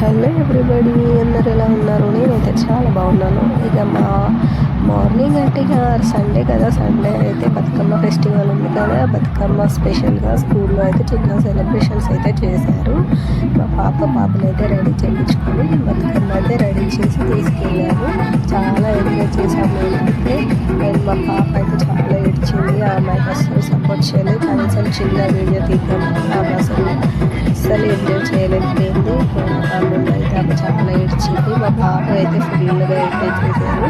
Hello everybody, అందరు ఎలా ఉన్నారు? నేనైతే చాలా బాగున్నాను. ఇక మార్నింగ్ అంటే ఇక సండే కదా, సండే అయితే బతుకమ్మ ఫెస్టివల్ ఉంది కదా, బతుకమ్మ స్పెషల్గా స్కూల్లో అయితే చిన్న సెలబ్రేషన్స్ అయితే చేశారు. మా పాపని అయితే రెడీ చేయించుకొని బతుకమ్మ అయితే రెడీ చేసి తీసుకెళ్ళారు. చాలా ఎంజాయ్ చేసాము మేమైతే. అండ్ మా పాప అయితే చాలా ఏడ్చింది. ఆమెకు అస్సలు సపోర్ట్ చేయలేదు. కనీసం చిన్న వీడియో తీద్దాం ఆమె అసలు ఎంజాయ్ చేయలేకపోయింది. అయితే ఆమె చాలా ఏడ్చింది. మా పాప అయితే ఫుల్గా ఎంజాయ్ చేశారు.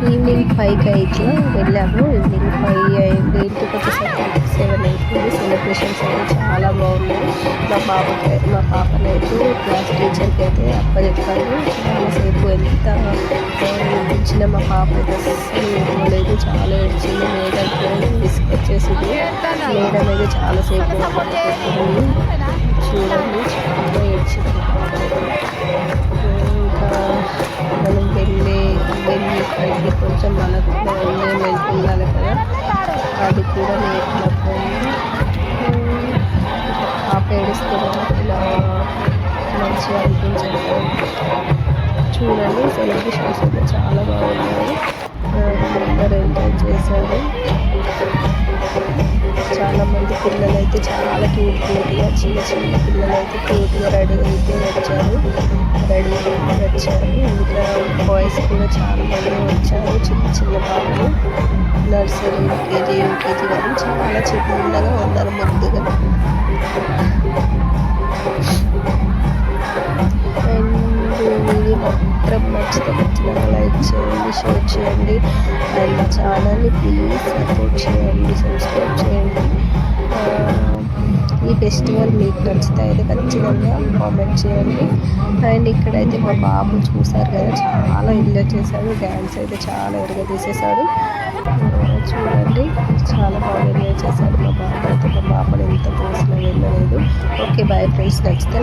ఈవినింగ్ 5కి ఇట్లా వెళ్ళాము. ఈవినింగ్ 5 అయింది. ఇంటికి వచ్చేసరికి 7 అయిపోయింది. సెలబ్రేషన్స్ అయితే చాలా బాగున్నాయి. మా పాపనైతే క్లాస్ టీచర్కి అయితే అప్పచెప్పారు. చాలాసేపు ఎంత ఏడ్చిన మా పాప అయితే అస్సలు ఏడవలేదు. చాలా ఏడ్చింది. మేడం కూడా విసుకొచ్చేసింది. మేడం అయితే చాలాసేపు పట్టుకుంటుంది. చూడండి, చాలా ఏడ్చింది. ఇంకా మనం వెళ్ళి ఇక్కడికి కొంచెం మనకు ఎంజాయ్మెంట్ ఉండాలి కదా, అది కూడా నేర్చుకోండి. పాప ఏడుస్తున్నప్పుడు ఇలా మంచిగా అనిపించదు. చూడండి, సెలబ్రేషన్స్ అయితే చాలా బాగున్నాయి. అందరూ ఎంజాయ్ చేశారు. చాలామంది పిల్లలు అయితే చాలా క్యూట్గా, చిన్న పిల్లలు అయితే క్యూట్గా రెడీ అయితే వచ్చారు. ఇంకా బాయ్స్ కూడా చాలా మంది వచ్చారు. చిన్న పాపలు నర్సరీ, యూకేజీ వాళ్ళు చాలా చిన్నగా ఉన్నారు. ముద్దుగా మాత్రం ఖచ్చితంగా లైక్ చేయండి, షేర్ చేయండి. అండ్ మా ఛానల్ని ప్లీజ్ సపోర్ట్ చేయండి, సబ్స్క్రైబ్ చేయండి. ఈ ఫెస్టివల్ మీకు నచ్చితే అయితే ఖచ్చితంగా కామెంట్ చేయండి. అండ్ ఇక్కడైతే మా బాబు చూసారు కదా, చాలా ఎంజాయ్ చేశాడు. డ్యాన్స్ అయితే చాలా తీసేశాడు. చూడండి, చాలా బాగా ఎంజాయ్ చేశాడు మా బాబు అయితే. మా పాపను ఎంత పోసినా వెళ్ళలేదు. Okay, bye friends. నచ్చితే